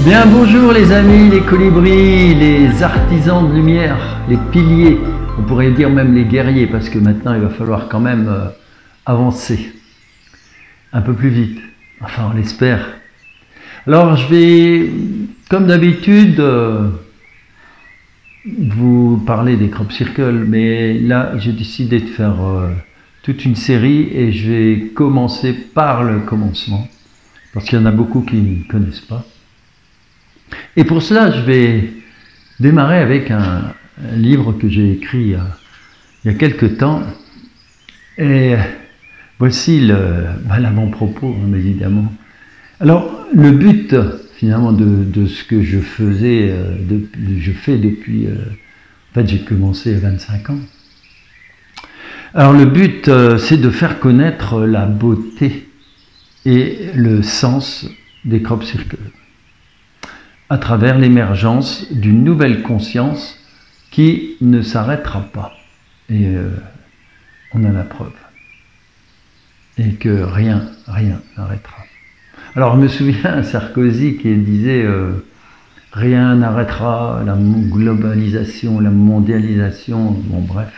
Bien bonjour les amis, les colibris, les artisans de lumière, les piliers, on pourrait dire même les guerriers, parce que maintenant il va falloir quand même avancer un peu plus vite, enfin on l'espère. Alors je vais, comme d'habitude, vous parler des crop circles, mais là j'ai décidé de faire toute une série et je vais commencer par le commencement, parce qu'il y en a beaucoup qui ne connaissent pas. Et pour cela, je vais démarrer avec un livre que j'ai écrit il y a quelques temps. Et voici l'avant-propos, évidemment. Alors, le but, finalement, de ce que je faisais, je fais depuis... en fait, j'ai commencé à 25 ans. Alors, le but, c'est de faire connaître la beauté et le sens des crop circles, à travers l'émergence d'une nouvelle conscience qui ne s'arrêtera pas. Et on a la preuve. Et que rien n'arrêtera. Alors je me souviens Sarkozy qui disait rien n'arrêtera la globalisation, la mondialisation, bon bref.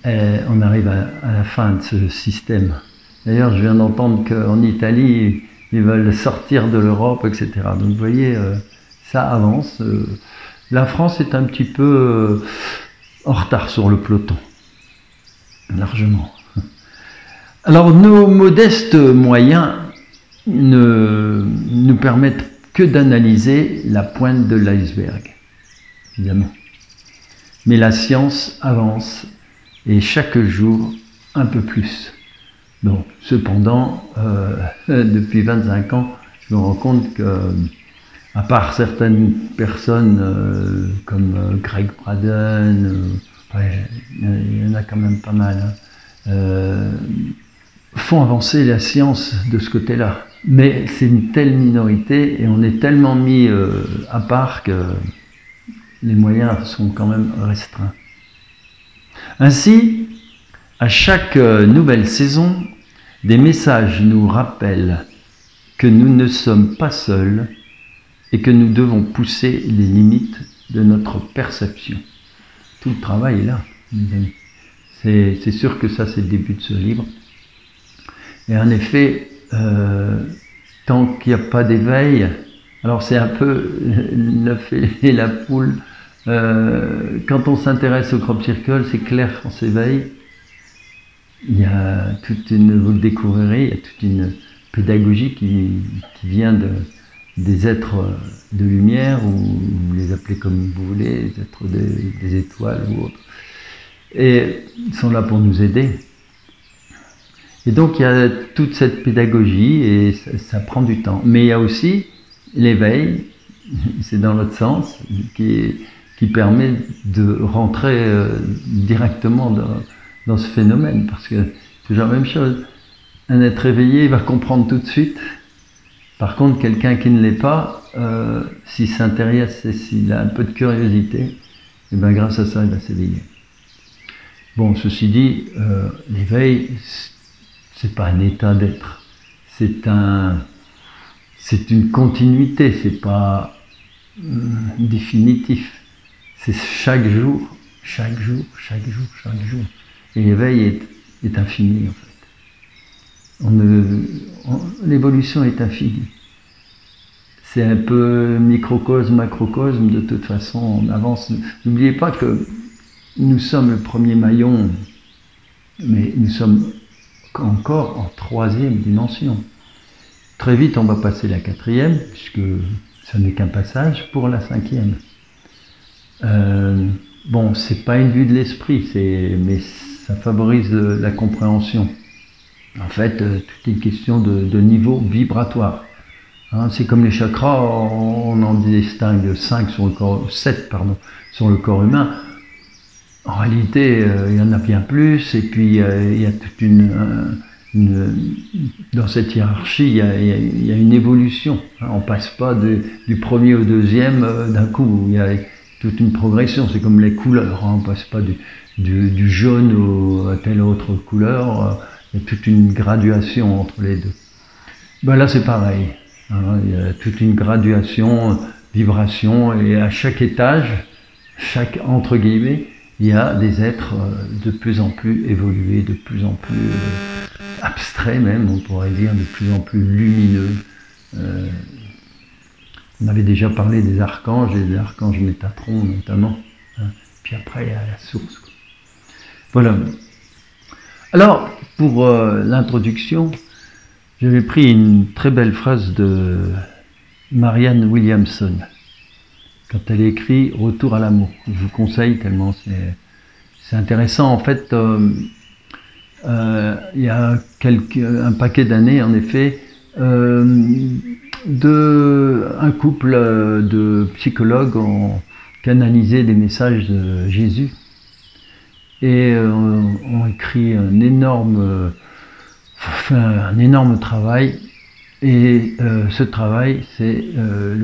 Et on arrive à la fin de ce système. D'ailleurs, je viens d'entendre qu'en Italie, ils veulent sortir de l'Europe, etc. Donc vous voyez, ça avance. La France est un petit peu en retard sur le peloton, largement. Alors nos modestes moyens ne nous permettent que d'analyser la pointe de l'iceberg, évidemment. Mais la science avance, et chaque jour un peu plus. Bon, cependant, depuis 25 ans, je me rends compte que, à part certaines personnes comme Greg Braden, il y en a quand même pas mal, font avancer la science de ce côté-là. Mais c'est une telle minorité et on est tellement mis à part que les moyens sont quand même restreints. Ainsi, à chaque nouvelle saison, des messages nous rappellent que nous ne sommes pas seuls et que nous devons pousser les limites de notre perception. Tout le travail est là, mes amis. C'est sûr que ça, c'est le début de ce livre. Et en effet, tant qu'il n'y a pas d'éveil, alors c'est un peu l'œuf et la poule. Quand on s'intéresse au crop circle, c'est clair qu'on s'éveille. Il y a toute une, vous le découvrirez, il y a toute une pédagogie qui vient des êtres de lumière, ou vous les appelez comme vous voulez, les êtres des étoiles ou autres. Et ils sont là pour nous aider. Et donc il y a toute cette pédagogie et ça prend du temps. Mais il y a aussi l'éveil, c'est dans l'autre sens, qui permet de rentrer directement dans ce phénomène, parce que c'est toujours la même chose. Un être éveillé, il va comprendre tout de suite. Par contre, quelqu'un qui ne l'est pas, s'il s'intéresse et s'il a un peu de curiosité, et bien grâce à ça, il va s'éveiller. Bon, ceci dit, l'éveil, c'est pas un état d'être, c'est une continuité, c'est pas définitif. C'est chaque jour. Et l'éveil est infini, en fait. L'évolution est infinie. C'est un peu microcosme, macrocosme, de toute façon, on avance. N'oubliez pas que nous sommes le premier maillon, mais nous sommes encore en 3e dimension. Très vite, on va passer la 4e, puisque ce n'est qu'un passage pour la 5e. Bon, c'est pas une vue de l'esprit, mais ça favorise la compréhension. En fait, tout est une question de niveau vibratoire. Hein, c'est comme les chakras, on en distingue 7 sur le corps humain. En réalité, il y en a bien plus, et puis il y a toute dans cette hiérarchie, il y a une évolution. Hein, on passe pas du premier au deuxième d'un coup. Il y a toute une progression. C'est comme les couleurs. Hein, on passe pas du jaune à telle autre couleur. Il y a toute une graduation entre les deux. Ben là, c'est pareil. Hein, il y a toute une graduation, vibration, et à chaque étage, chaque entre guillemets, il y a des êtres de plus en plus évolués, de plus en plus abstraits même, on pourrait dire, de plus en plus lumineux. On avait déjà parlé des archanges et des archanges Métatron notamment. Hein. Puis après, il y a la source. Quoi. Voilà. Alors, pour l'introduction, j'avais pris une très belle phrase de Marianne Williamson, quand elle écrit « Retour à l'amour ». Je vous conseille tellement c'est intéressant. En fait, il y a un paquet d'années, en effet, un couple de psychologues ont canalisé des messages de Jésus et ont écrit un énorme travail. Et ce travail,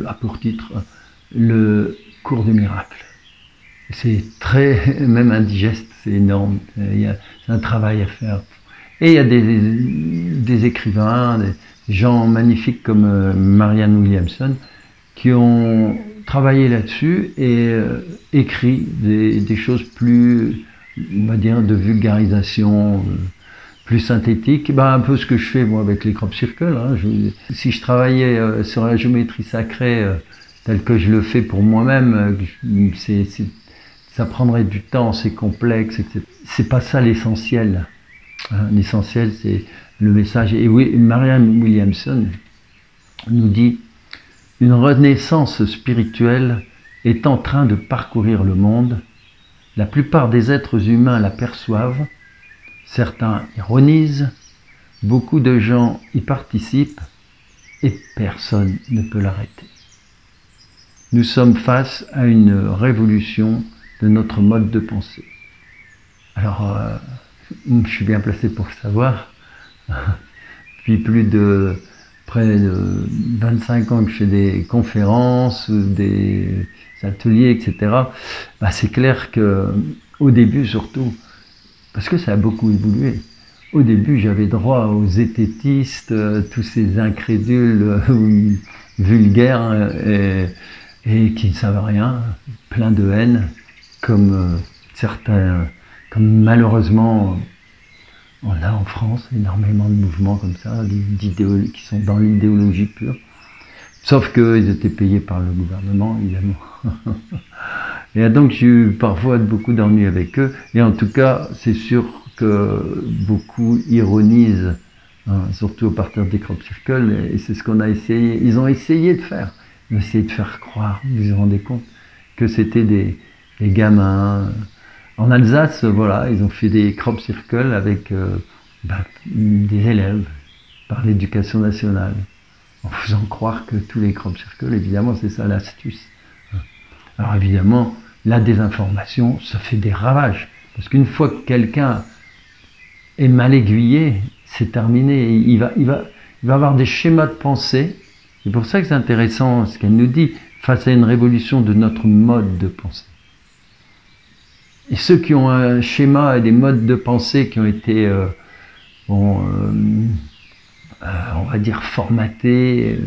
a pour titre le cours des miracles. C'est très, même indigeste, c'est énorme. C'est un travail à faire. Et il y a des écrivains, des gens magnifiques comme Marianne Williamson qui ont travaillé là-dessus et écrit des choses plus, on va dire, de vulgarisation, plus synthétique, un peu ce que je fais moi avec les crop circles. Hein. Si je travaillais sur la géométrie sacrée telle que je le fais pour moi-même, ça prendrait du temps, c'est complexe, etc. C'est pas ça l'essentiel. Hein. L'essentiel, c'est le message. Et oui, Marianne Williamson nous dit « Une renaissance spirituelle est en train de parcourir le monde. La plupart des êtres humains l'aperçoivent. Certains ironisent, beaucoup de gens y participent et personne ne peut l'arrêter. Nous sommes face à une révolution de notre mode de pensée. » Alors, je suis bien placé pour le savoir. Depuis près de 25 ans que je fais des conférences, des ateliers, etc. C'est clair qu'au début surtout, parce que ça a beaucoup évolué. Au début, j'avais droit aux zététistes, tous ces incrédules vulgaires et qui ne savent rien, plein de haine, comme certains, comme malheureusement on a en France énormément de mouvements comme ça, qui sont dans l'idéologie pure. Sauf qu'ils étaient payés par le gouvernement, évidemment. Et donc j'ai eu parfois beaucoup d'ennuis avec eux. Et en tout cas, c'est sûr que beaucoup ironisent, hein, surtout à partir des crop circles, et c'est ce qu'on a essayé. Ils ont essayé de faire. Ils ont essayé de faire croire, vous vous rendez compte, que c'était des gamins. En Alsace, voilà, ils ont fait des crop circles avec des élèves par l'éducation nationale, en faisant croire que tous les crop circles, évidemment, c'est ça l'astuce. Alors évidemment, la désinformation, ça fait des ravages. Parce qu'une fois que quelqu'un est mal aiguillé, c'est terminé. Il va avoir des schémas de pensée. C'est pour ça que c'est intéressant ce qu'elle nous dit, face à une révolution de notre mode de pensée. Et ceux qui ont un schéma et des modes de pensée qui ont été, on va dire, formatés,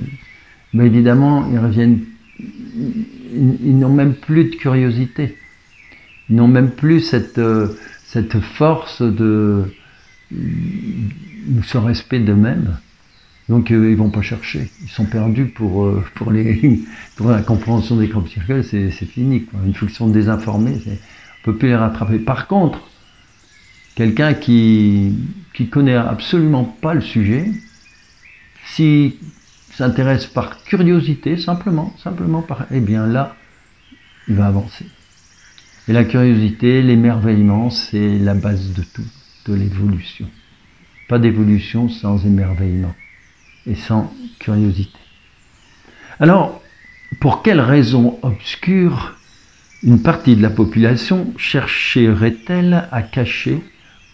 mais évidemment, ils reviennent, ils n'ont même plus de curiosité. Ils n'ont même plus cette force de ce respect d'eux-mêmes. Donc ils ne vont pas chercher. Ils sont perdus pour la compréhension des crop circles, c'est fini, quoi. Une fois qu'ils sont désinformés, on ne peut plus les rattraper. Par contre, quelqu'un qui connaît absolument pas le sujet, s'il s'intéresse par curiosité, simplement eh bien là, il va avancer. Et la curiosité, l'émerveillement, c'est la base de tout, de l'évolution. Pas d'évolution sans émerveillement et sans curiosité. Alors, pour quelles raisons obscures une partie de la population chercherait-elle à cacher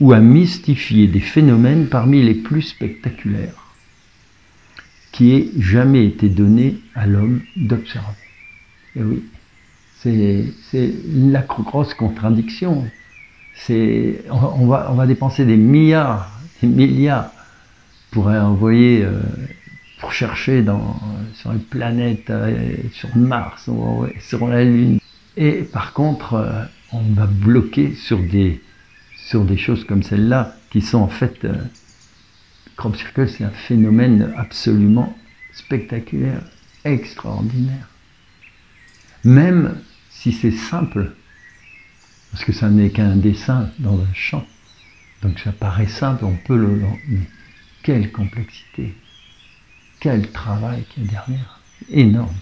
ou à mystifier des phénomènes parmi les plus spectaculaires qui aient jamais été donnés à l'homme d'observer? Et oui, c'est la grosse contradiction. On va dépenser des milliards pour envoyer pour chercher sur les planètes, sur Mars, sur la Lune. Et par contre, on va bloquer sur des choses comme celle-là, qui sont en fait... Crop Circle, c'est un phénomène absolument spectaculaire, extraordinaire. Même si c'est simple, parce que ça n'est qu'un dessin dans un champ, donc ça paraît simple, on peut le... Mais quelle complexité, quel travail qu'il y a derrière, énorme.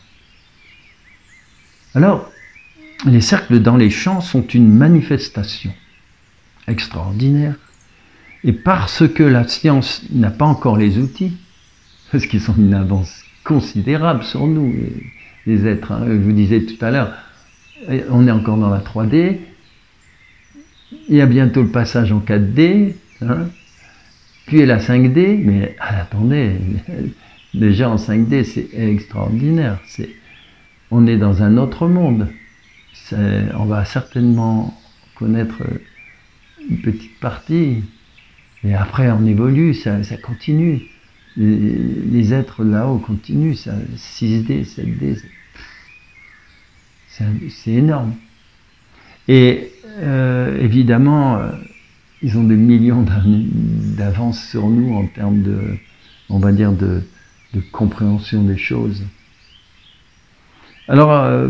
Alors, les cercles dans les champs sont une manifestation extraordinaire, et parce que la science n'a pas encore les outils, parce qu'ils sont une avance considérable sur nous, les êtres, hein. Je vous disais tout à l'heure, on est encore dans la 3D, il y a bientôt le passage en 4D, hein, puis la 5D, mais attendez, déjà en 5D c'est extraordinaire, on est dans un autre monde, on va certainement connaître une petite partie, et après on évolue, ça continue, les êtres là-haut continuent, 6D, 7D, c'est énorme. Et évidemment, ils ont des millions d'années d'avance sur nous en termes de, on va dire, de compréhension des choses. Alors,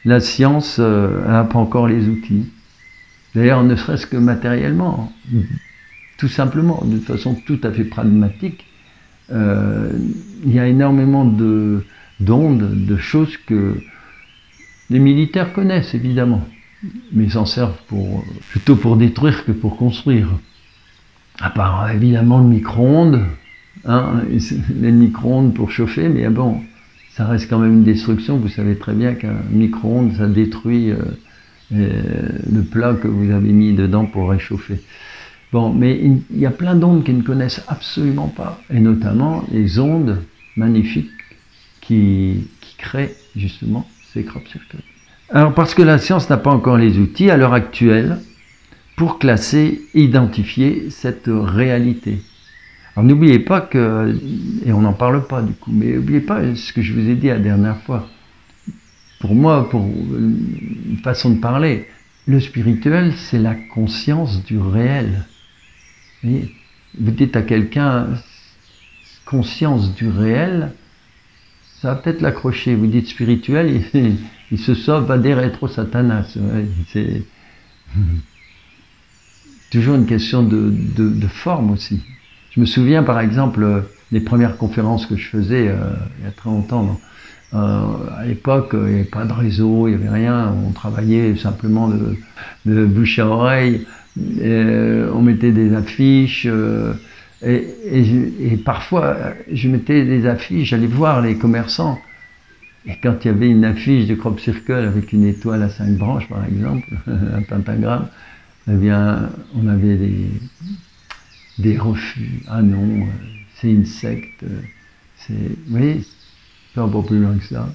la science n'a pas encore les outils. D'ailleurs, ne serait-ce que matériellement, tout simplement, de façon tout à fait pragmatique, il y a énormément d'ondes, de choses que les militaires connaissent, évidemment, mais ils s'en servent plutôt pour détruire que pour construire. À part, évidemment, le micro-ondes, hein, les micro-ondes pour chauffer, mais bon, ça reste quand même une destruction. Vous savez très bien qu'un micro-ondes, ça détruit le plat que vous avez mis dedans pour réchauffer. Bon, mais il y a plein d'ondes qu'ils ne connaissent absolument pas, et notamment les ondes magnifiques qui créent justement ces crop circles. Alors, parce que la science n'a pas encore les outils à l'heure actuelle pour classer et identifier cette réalité. Alors, n'oubliez pas que, et on n'en parle pas du coup, mais n'oubliez pas ce que je vous ai dit la dernière fois. Pour moi, pour une façon de parler, le spirituel, c'est la conscience du réel. Vous dites à quelqu'un conscience du réel, ça va peut-être l'accrocher. Vous dites spirituel, il se sauve à des rétro-satanas. Ouais, c'est toujours une question de forme aussi. Je me souviens par exemple des premières conférences que je faisais il y a très longtemps. À l'époque, il n'y avait pas de réseau, il n'y avait rien. On travaillait simplement de bouche à oreille. On mettait des affiches. Et parfois, je mettais des affiches, j'allais voir les commerçants. Et quand il y avait une affiche de crop circle avec une étoile à 5 branches, par exemple, un pentagramme, eh bien, on avait des refus. Ah non, c'est une secte. Vous voyez, c'est pas plus loin que ça.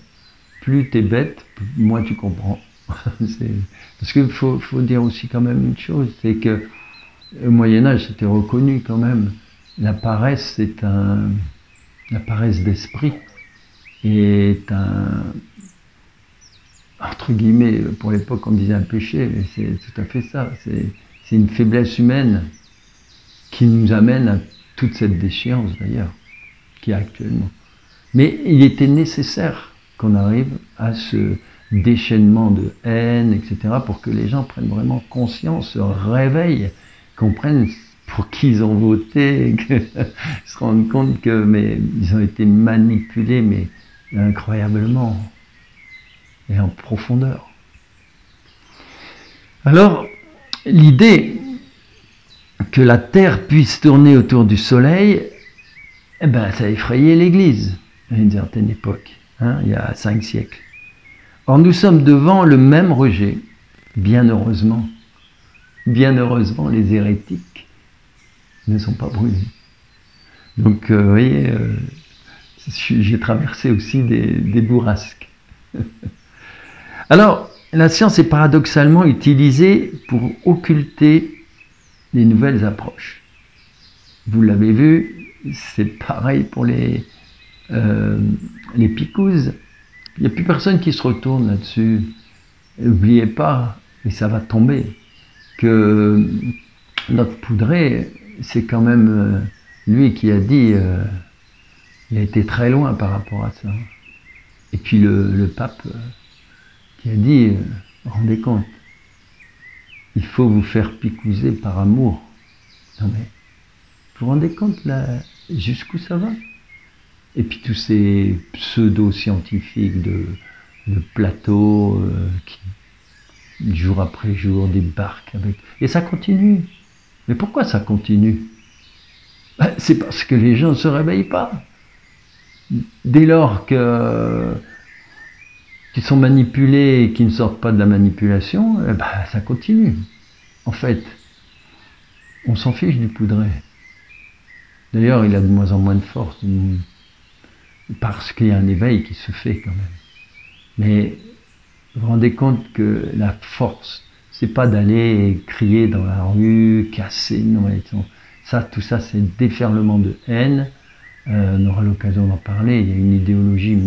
Plus t'es bête, moins tu comprends. Parce qu'il faut dire aussi quand même une chose, c'est que au Moyen-Âge, c'était reconnu quand même. La paresse, la paresse d'esprit est entre guillemets, pour l'époque on disait un péché, mais c'est tout à fait ça. C'est une faiblesse humaine qui nous amène à toute cette déchéance d'ailleurs, qu'il y a actuellement. Mais il était nécessaire qu'on arrive à ce déchaînement de haine, etc., pour que les gens prennent vraiment conscience, se réveillent, comprennent pour qui ils ont voté, se rendent compte que ils ont été manipulés, mais incroyablement et en profondeur. Alors, l'idée que la Terre puisse tourner autour du Soleil, eh ben, ça a effrayé l'Église à une certaine époque, hein, il y a 5 siècles. Or, nous sommes devant le même rejet, bien heureusement. Bien heureusement, les hérétiques ne sont pas brûlés. Donc, vous voyez, j'ai traversé aussi des bourrasques. Alors, la science est paradoxalement utilisée pour occulter les nouvelles approches. Vous l'avez vu, c'est pareil pour les picouzes. Il n'y a plus personne qui se retourne là-dessus. N'oubliez pas, et ça va tomber, que notre poudré, c'est quand même lui qui a dit, il a été très loin par rapport à ça. Et puis le pape qui a dit, rendez compte, il faut vous faire picouser par amour. Non mais, vous vous rendez compte là, jusqu'où ça va? Et puis tous ces pseudo-scientifiques de plateau qui, jour après jour, débarquent avec... Et ça continue. Mais pourquoi ça continue? C'est parce que les gens ne se réveillent pas. Dès lors qu'ils sont manipulés et qu'ils ne sortent pas de la manipulation, ça continue. En fait, on s'en fiche du poudré. D'ailleurs, il a de moins en moins de force, parce qu'il y a un éveil qui se fait quand même. Mais vous vous rendez compte que la force, c'est pas d'aller crier dans la rue, casser, non, ça, tout ça, c'est déferlement de haine. On aura l'occasion d'en parler. Il y a une idéologie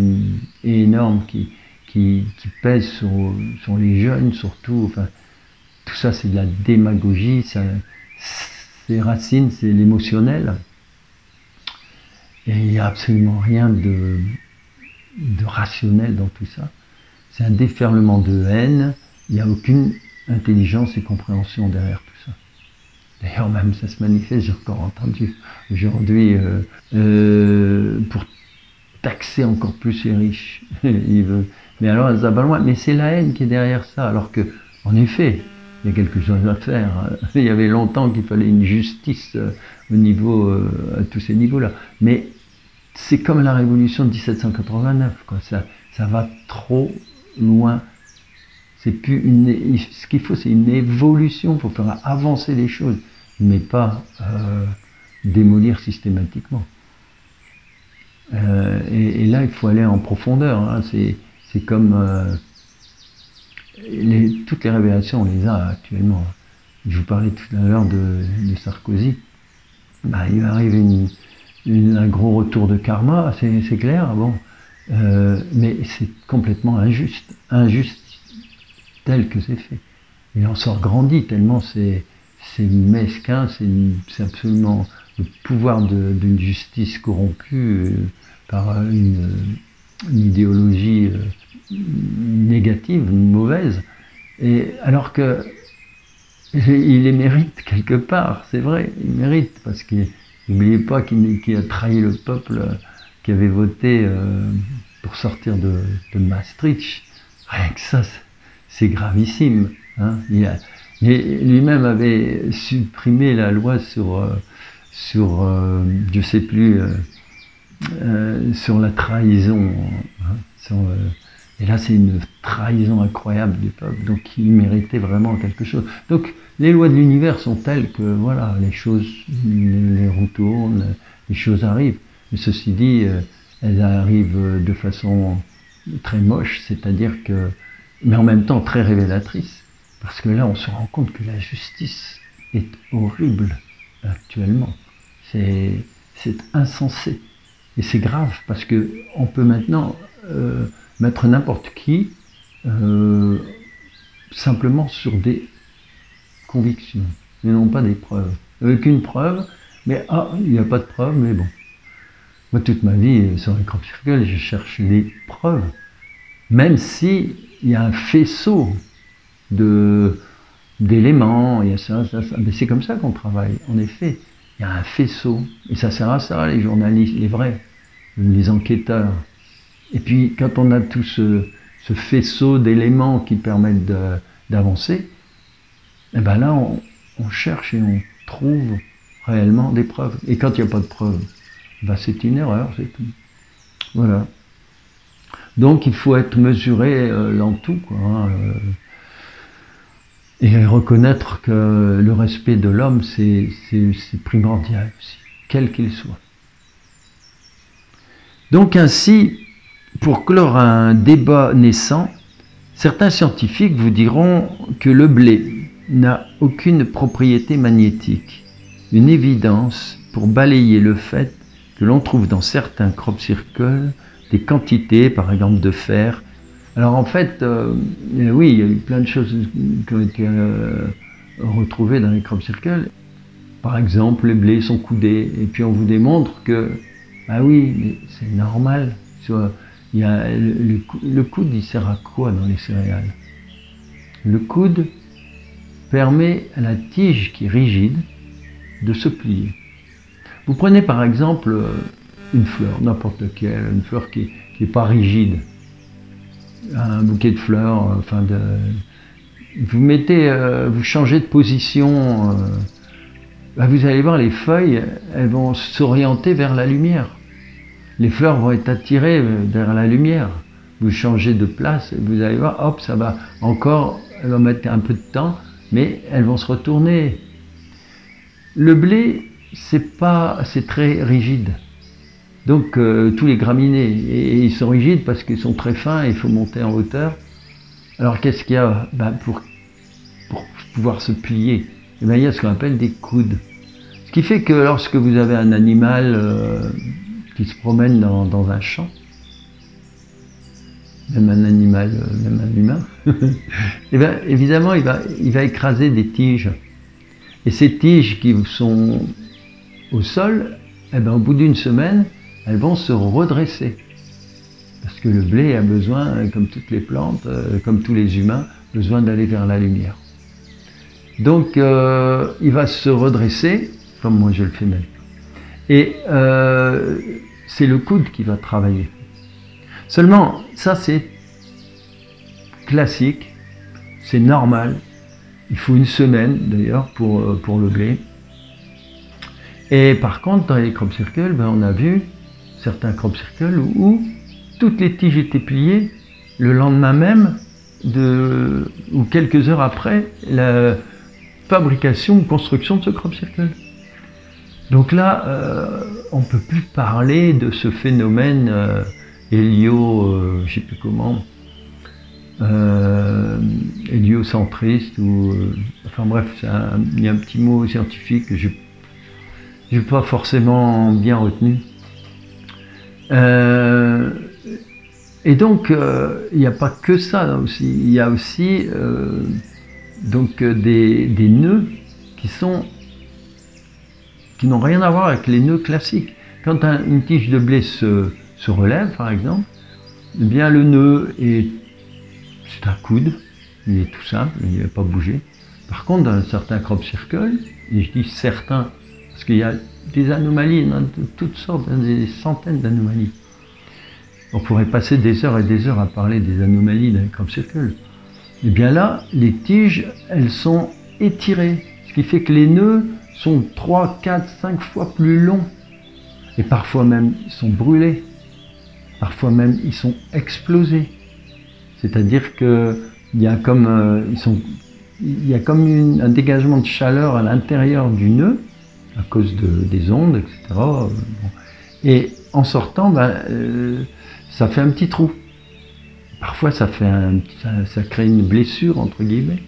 énorme qui pèse sur les jeunes surtout. Enfin, tout ça, c'est de la démagogie. Ses racines, c'est l'émotionnel. Et il n'y a absolument rien de rationnel dans tout ça. C'est un déferlement de haine. Il n'y a aucune intelligence et compréhension derrière tout ça. D'ailleurs, même ça se manifeste, j'ai encore entendu aujourd'hui, pour taxer encore plus les riches. Mais alors, ça va loin. Mais c'est la haine qui est derrière ça. Alors que, en effet, il y a quelque chose à faire. Il y avait longtemps qu'il fallait une justice au niveau, à tous ces niveaux-là. Mais c'est comme la révolution de 1789, quoi. Ça va trop loin. C'est plus ce qu'il faut, c'est une évolution. Il faut faire avancer les choses, mais pas démolir systématiquement. Et là, il faut aller en profondeur. Hein. C'est comme toutes les révélations, on les a actuellement. Je vous parlais tout à l'heure de Sarkozy. Il va arriver un gros retour de karma, c'est clair. Bon, mais c'est complètement injuste tel que c'est fait. Il en sort grandi tellement c'est mesquin, c'est absolument le pouvoir d'une justice corrompue par une idéologie négative, mauvaise, et alors que il les mérite quelque part, c'est vrai, il mérite, parce qu'il n'oubliez pas qu'il a trahi le peuple qui avait voté pour sortir de Maastricht. Rien que ça, c'est gravissime. Hein. Lui-même avait supprimé la loi sur je sais plus, sur la trahison. Hein, et là, c'est une trahison incroyable du peuple. Donc, il méritait vraiment quelque chose. Donc, les lois de l'univers sont telles que, voilà, les choses, les roues tournent, les choses arrivent. Mais ceci dit, elles arrivent de façon très moche, c'est-à-dire que, mais en même temps très révélatrice. Parce que là, on se rend compte que la justice est horrible actuellement. C'est insensé. Et c'est grave, parce qu'on peut maintenant mettre n'importe qui simplement sur des convictions, mais non pas des preuves. Avec une preuve, mais il n'y a pas de preuve, mais bon. Moi, toute ma vie, sur les crop circles, je cherche les preuves. Même si il y a un faisceau d'éléments, il y a ça. Mais c'est comme ça qu'on travaille, en effet. Il y a un faisceau. Et ça sert à ça, les journalistes, les vrais, les enquêteurs. Et puis, quand on a tout ce faisceau d'éléments qui permettent d'avancer, et ben là, on cherche et on trouve réellement des preuves. Et quand il n'y a pas de preuves, ben c'est une erreur, c'est tout. Voilà. Donc, il faut être mesuré dans tout, quoi. Hein, et reconnaître que le respect de l'homme, c'est primordial aussi, quel qu'il soit. Donc ainsi, pour clore un débat naissant, certains scientifiques vous diront que le blé n'a aucune propriété magnétique, une évidence pour balayer le fait que l'on trouve dans certains crop circles des quantités, par exemple, de fer. Alors en fait, oui, il y a eu plein de choses qui ont été retrouvées dans les crop circles. Par exemple, les blés sont coudés, et puis on vous démontre que, ah oui, mais c'est normal. Il y a le coude, il sert à quoi dans les céréales? Le coude permet à la tige qui est rigide de se plier. Vous prenez par exemple une fleur, n'importe laquelle, une fleur qui n'est pas rigide, un bouquet de fleurs, vous changez de position, vous allez voir les feuilles, elles vont s'orienter vers la lumière. Les fleurs vont être attirées vers la lumière. Vous changez de place, vous allez voir, hop, ça va encore, elle va mettre un peu de temps, mais elles vont se retourner. Le blé, c'est très rigide. Donc tous les graminées, et ils sont rigides parce qu'ils sont très fins et il faut monter en hauteur. Alors qu'est-ce qu'il y a pour pouvoir se plier, il y a ce qu'on appelle des coudes. Ce qui fait que lorsque vous avez un animal qui se promène dans un champ, même un animal, même un humain, et évidemment il va écraser des tiges. Et ces tiges qui sont au sol, au bout d'une semaine, elles vont se redresser. Parce que le blé a besoin, comme toutes les plantes, comme tous les humains, besoin d'aller vers la lumière. Donc il va se redresser, comme moi je le fais même. Et c'est le coude qui va travailler. Seulement, ça c'est classique, c'est normal. Il faut une semaine d'ailleurs pour le blé. Et par contre, dans les crop circles, on a vu certains crop circles où toutes les tiges étaient pliées le lendemain même ou quelques heures après la fabrication ou construction de ce crop circle. Donc là, on ne peut plus parler de ce phénomène je ne sais plus comment, héliocentriste enfin bref, il y a un petit mot scientifique que je n'ai pas forcément bien retenu. Et donc il n'y a pas que ça là aussi, il y a aussi des nœuds qui n'ont rien à voir avec les nœuds classiques. Quand une tige de blé se relève par exemple, eh bien le nœud c'est un coude, il est tout simple, il ne va pas bouger. Par contre, dans certains crop circles, et je dis certains, parce qu'il y a des anomalies, de toutes sortes, des centaines d'anomalies. On pourrait passer des heures et des heures à parler des anomalies dans les crop circles. Et bien là, les tiges, elles sont étirées, ce qui fait que les nœuds sont 3, 4, 5 fois plus longs. Et parfois même, ils sont brûlés. Parfois même, ils sont explosés. C'est-à-dire qu'il y a comme, un dégagement de chaleur à l'intérieur du nœud, à cause des ondes, etc. Et en sortant, ça fait un petit trou. Parfois, ça crée une blessure, entre guillemets.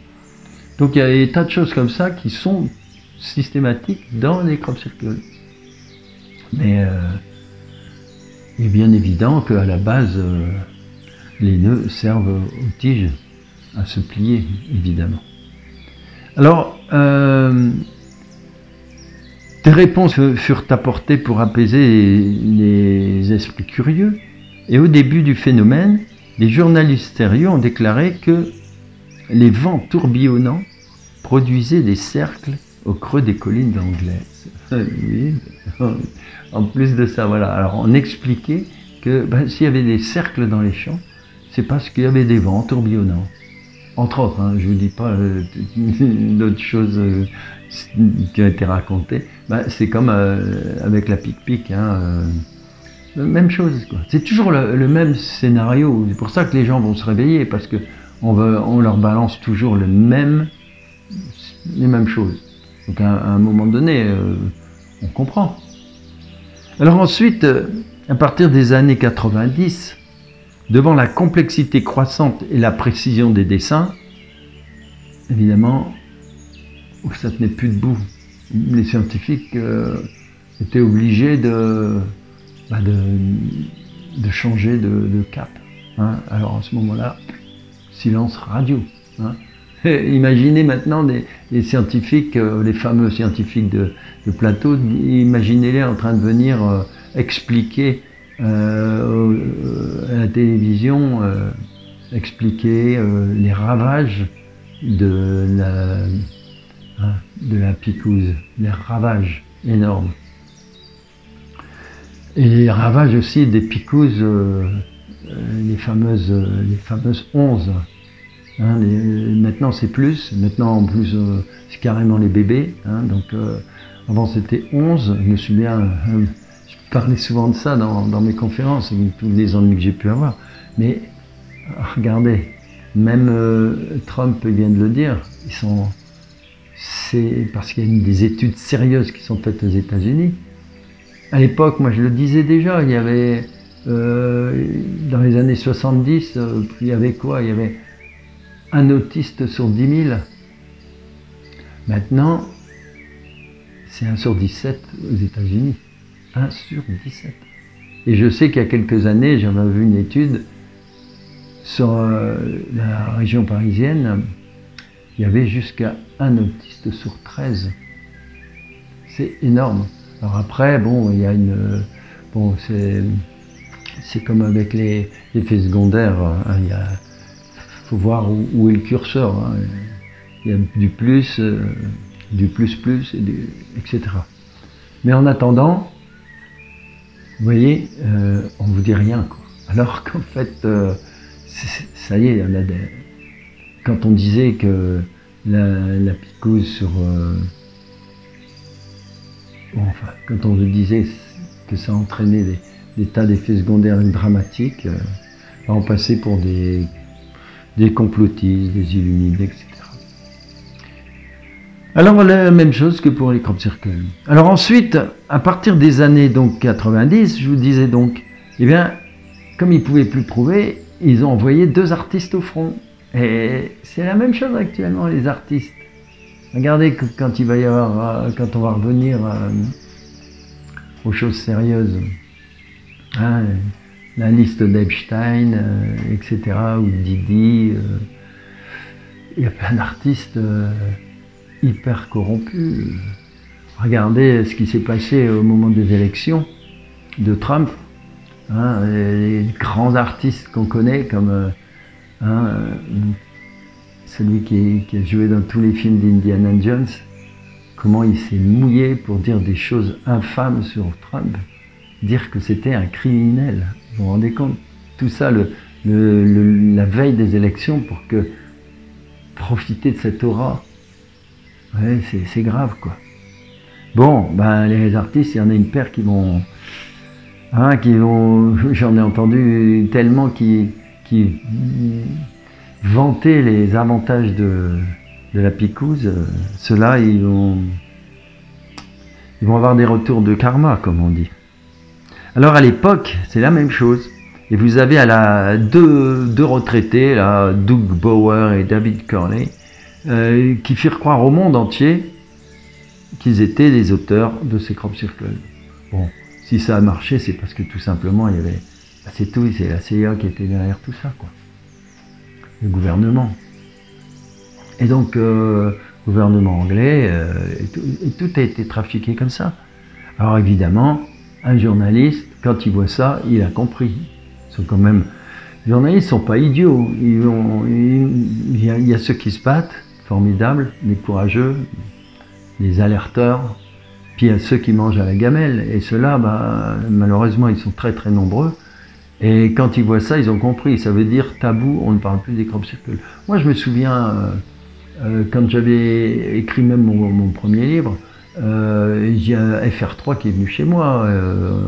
Donc, il y a des tas de choses comme ça qui sont systématiques dans les crop circles. Mais il est bien évident qu'à la base, les nœuds servent aux tiges à se plier, évidemment. Alors, des réponses furent apportées pour apaiser les esprits curieux. Et au début du phénomène, les journalistes sérieux ont déclaré que les vents tourbillonnants produisaient des cercles au creux des collines anglaises. Oui. En plus de ça, voilà. Alors on expliquait que s'il y avait des cercles dans les champs, c'est parce qu'il y avait des vents tourbillonnants. Entre autres, hein, je ne vous dis pas d'autres choses qui ont été racontées. C'est comme avec la pique-pique, même chose, quoi. C'est toujours le même scénario. C'est pour ça que les gens vont se réveiller, parce qu'on leur balance toujours les mêmes choses. Donc à un moment donné, on comprend. Alors ensuite, à partir des années 90, devant la complexité croissante et la précision des dessins, évidemment, ça ne tenait plus debout. Les scientifiques étaient obligés bah, de changer de cap. Hein. Alors, à ce moment-là, silence radio. Hein. Imaginez maintenant des scientifiques, les fameux scientifiques de plateau, imaginez-les en train de venir expliquer à la télévision, expliquer les ravages de la picouse, les ravages énormes. Et les ravages aussi des picouses, les fameuses 11. Hein, maintenant c'est plus, maintenant en plus c'est carrément les bébés. Hein, donc avant c'était 11, je me souviens, je parlais souvent de ça dans mes conférences, avec tous les ennuis que j'ai pu avoir. Mais regardez, même Trump vient de le dire, c'est parce qu'il y a des études sérieuses qui sont faites aux États-Unis. À l'époque, moi je le disais déjà, il y avait dans les années 70, il y avait quoi? Il y avait un autiste sur 10 000. Maintenant, c'est 1 sur 17 aux États-Unis. 1 sur 17. Et je sais qu'il y a quelques années, j'avais vu une étude sur la région parisienne, il y avait jusqu'à un autiste sur 13. C'est énorme. Alors après, bon, il y a bon, c'est comme avec les effets secondaires. Hein, faut voir où est le curseur. Hein. Il y a du plus, etc. Mais en attendant, vous voyez, on ne vous dit rien, quoi. Alors qu'en fait, ça y est, quand on disait que la picouse sur... enfin, quand on disait que ça entraînait des tas d'effets secondaires dramatiques, on passait pour des complotistes, des illuminés, etc. Alors la même chose que pour les crop circles. Alors ensuite, à partir des années donc 90, je vous disais donc, eh bien, comme ils ne pouvaient plus prouver, ils ont envoyé 2 artistes au front. Et c'est la même chose actuellement, les artistes. Regardez que quand il va y avoir, quand on va revenir aux choses sérieuses, hein, la liste d'Epstein, etc., ou Didi, il y a plein d'artistes hyper corrompus. Regardez ce qui s'est passé au moment des élections de Trump. Hein, les grands artistes qu'on connaît, comme celui qui a joué dans tous les films d'Indiana Jones, comment il s'est mouillé pour dire des choses infâmes sur Trump, dire que c'était un criminel. Vous vous rendez compte? Tout ça, la veille des élections, pour profiter de cette aura. Ouais, c'est grave, quoi. Bon, ben les artistes, il y en a une paire qui vont, j'en ai entendu tellement qui vantaient les avantages de la picouse. Ceux-là, ils vont avoir des retours de karma, comme on dit. Alors à l'époque, c'est la même chose. Et vous avez deux retraités, là, Doug Bauer et David Corley, qui firent croire au monde entier qu'ils étaient les auteurs de ces crop circles. Bon, si ça a marché, c'est parce que tout simplement, il y avait... c'est tout, c'est la CIA qui était derrière tout ça, quoi. Le gouvernement. Et donc, gouvernement anglais, et tout a été trafiqué comme ça. Alors évidemment, un journaliste, quand il voit ça, il a compris. Ils sont quand même... Les journalistes ne sont pas idiots. Il y a ceux qui se battent, formidables, les courageux, les alerteurs, puis il y a ceux qui mangent à la gamelle. Et ceux-là, bah, malheureusement, ils sont très très nombreux. Et quand ils voient ça, ils ont compris. Ça veut dire tabou, on ne parle plus des crop circles. Moi, je me souviens, quand j'avais écrit même mon premier livre, il y a FR3 qui est venu chez moi.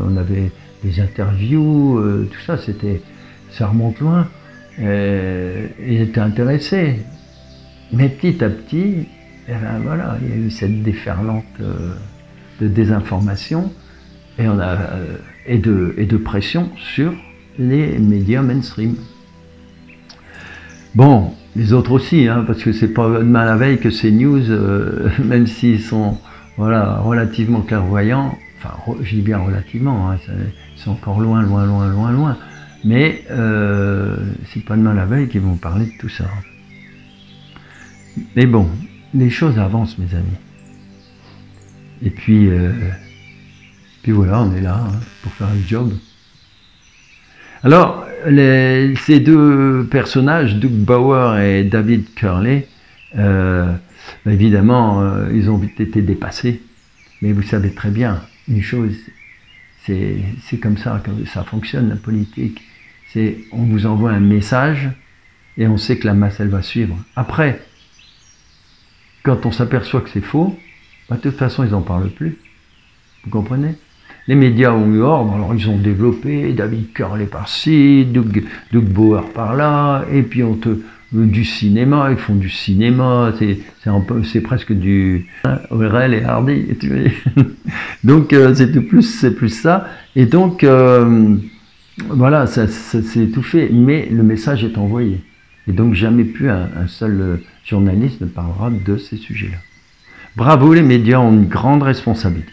On avait des interviews, tout ça, ça remonte loin. Ils étaient intéressés. Mais petit à petit, eh ben voilà, il y a eu cette déferlante de désinformation et de pression sur les médias mainstream. Bon, les autres aussi, hein, parce que c'est pas demain la veille que ces news, même s'ils sont voilà, relativement clairvoyants, enfin, je dis bien relativement, hein, c'est encore loin, loin, loin, loin, loin. Mais c'est pas demain la veille qu'ils vont parler de tout ça. Mais bon, les choses avancent, mes amis. Et puis voilà, on est là hein, pour faire le job. Alors, ces deux personnages, Doug Bauer et David Curley, évidemment, ils ont vite été dépassés. Mais vous savez très bien, une chose, c'est comme ça que ça fonctionne, la politique. C'est on vous envoie un message et on sait que la masse, elle va suivre. Après, quand on s'aperçoit que c'est faux, bah, de toute façon, ils n'en parlent plus. Vous comprenez? Les médias ont eu ordre, alors ils ont développé David Curley par-ci, Doug Bauer par-là, et puis du cinéma, ils font du cinéma, c'est presque du Laurel et Hardy, tu vois. Donc c'est plus ça, et donc voilà, c'est tout fait, mais le message est envoyé, et donc jamais plus un seul journaliste ne parlera de ces sujets-là. Bravo, les médias ont une grande responsabilité.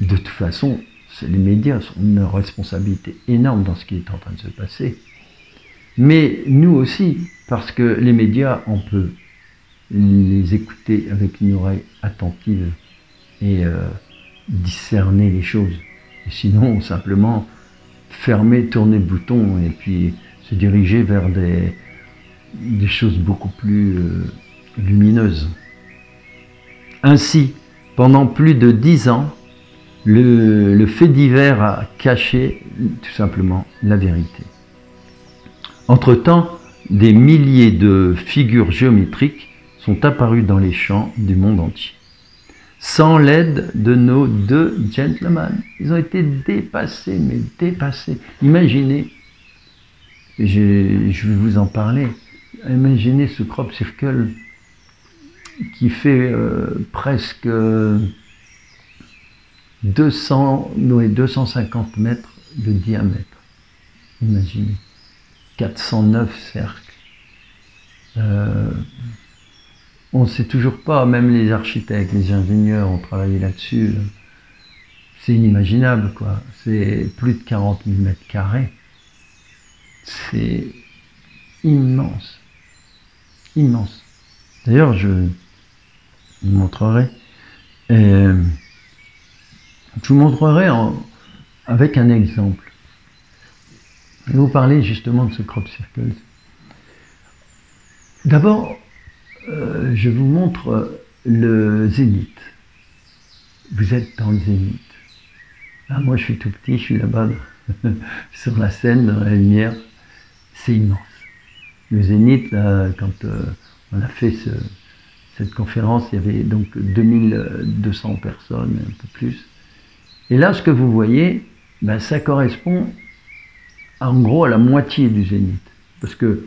De toute façon, les médias ont une responsabilité énorme dans ce qui est en train de se passer. Mais nous aussi, parce que les médias, on peut les écouter avec une oreille attentive et discerner les choses. Et sinon, simplement fermer, tourner le bouton et puis se diriger vers des choses beaucoup plus lumineuses. Ainsi, pendant plus de 10 ans, le fait divers a caché tout simplement la vérité. Entre-temps, des milliers de figures géométriques sont apparues dans les champs du monde entier. Sans l'aide de nos deux gentlemen, ils ont été dépassés, mais dépassés. Imaginez, je vais vous en parler, imaginez ce crop circle qui fait presque 250 mètres de diamètre. Imaginez. 409 cercles. On ne sait toujours pas, même les architectes, les ingénieurs ont travaillé là-dessus. C'est inimaginable, quoi. C'est plus de 40 000 mètres carrés. C'est immense. Immense. D'ailleurs, je vous montrerai. Je vous montrerai avec un exemple. Je vais vous parler justement de ce crop circle. D'abord, je vous montre le zénith. Vous êtes dans le zénith. Là, moi, je suis tout petit, je suis là-bas sur la scène, dans la lumière. C'est immense. Le zénith, là, quand on a fait cette conférence, il y avait donc 2200 personnes, un peu plus. Et là, ce que vous voyez, ben, ça correspond en gros à la moitié du zénith. Parce que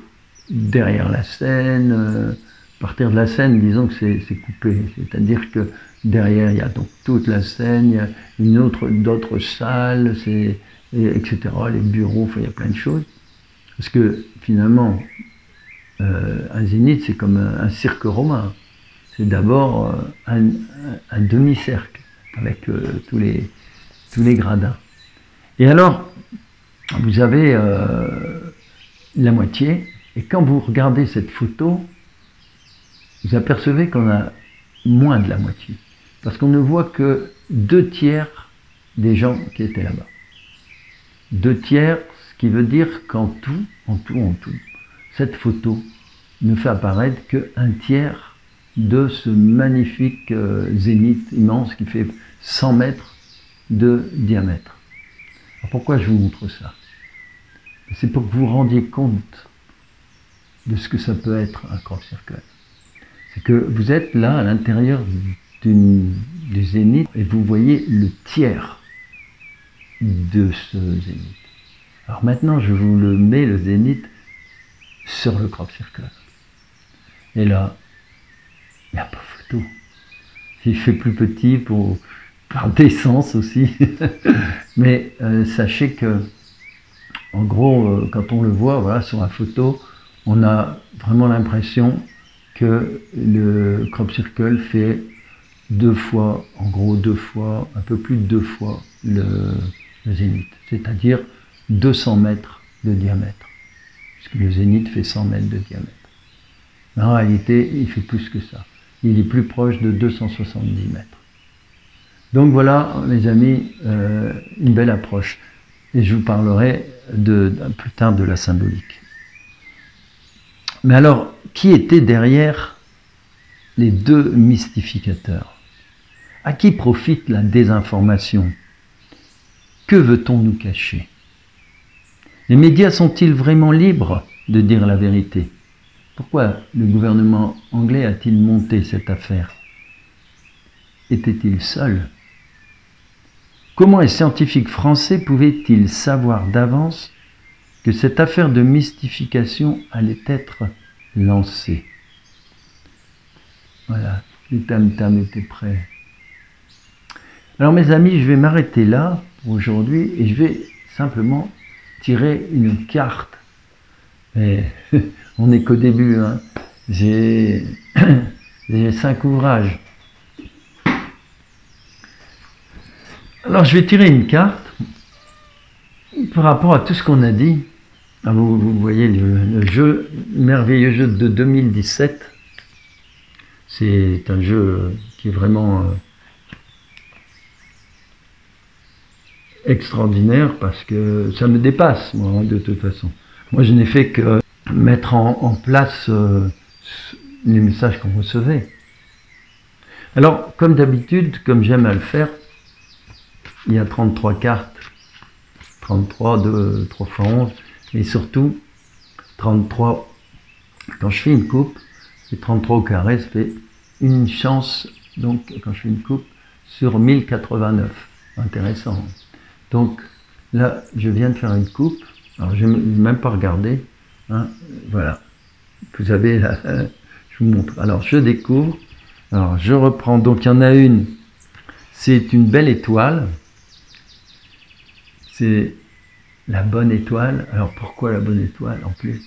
derrière la scène, à partir de la scène, disons que c'est coupé. C'est-à-dire que derrière, il y a donc toute la scène, il y a d'autres salles, etc., les bureaux, enfin, il y a plein de choses. Parce que finalement, un zénith, c'est comme un cirque romain. C'est d'abord un demi-cercle avec tous les gradins. Et alors, vous avez la moitié, et quand vous regardez cette photo, vous apercevez qu'on a moins de la moitié, parce qu'on ne voit que 2/3 des gens qui étaient là-bas. 2/3, ce qui veut dire qu'en tout, cette photo ne fait apparaître qu'un tiers de ce magnifique zénith immense qui fait 100 mètres de diamètre. Alors pourquoi je vous montre ça? C'est pour que vous vous rendiez compte de ce que ça peut être un crop circle. C'est que vous êtes là à l'intérieur du zénith et vous voyez le tiers de ce zénith. Alors maintenant, je vous le mets, le zénith, sur le crop circle. Et là, il n'y a pas photo. Il fait plus petit par décence aussi. Mais sachez que, en gros, quand on le voit, voilà, sur la photo, on a vraiment l'impression que le crop circle fait 2 fois, en gros 2 fois, un peu plus de 2 fois le zénith, c'est-à-dire 200 mètres de diamètre, puisque le zénith fait 100 mètres de diamètre. Mais en réalité, il fait plus que ça. Il est plus proche de 270 mètres. Donc voilà, mes amis, une belle approche. Et je vous parlerai plus tard de la symbolique. Mais alors, qui était derrière les 2 mystificateurs? À qui profite la désinformation? Que veut-on nous cacher? Les médias sont-ils vraiment libres de dire la vérité? Pourquoi le gouvernement anglais a-t-il monté cette affaire? Était-il seul? Comment les scientifiques français pouvaient-ils savoir d'avance que cette affaire de mystification allait être lancée? Voilà, les tam-tams étaient prêts. Alors mes amis, je vais m'arrêter là pour aujourd'hui et je vais simplement tirer une carte. Et on n'est qu'au début, hein. J'ai 5 ouvrages. Alors je vais tirer une carte par rapport à tout ce qu'on a dit. Ah, vous voyez le jeu, merveilleux jeu de 2017. C'est un jeu qui est vraiment extraordinaire parce que ça me dépasse, moi, de toute façon. Moi, je n'ai fait que mettre en place les messages qu'on recevait. Alors, comme d'habitude, comme j'aime à le faire, il y a 33 cartes. 33, 2, 3 fois 11. Et surtout, 33, quand je fais une coupe, c'est 33 au carré, ça fait une chance, donc, quand je fais une coupe, sur 1089. Intéressant. Donc, là, je viens de faire une coupe. Alors, je n'ai même pas regardé. Hein, voilà. Vous avez là, je vous montre. Alors, je découvre. Alors, je reprends. Donc, il y en a une. C'est une belle étoile. C'est la bonne étoile. Alors, pourquoi la bonne étoile en plus?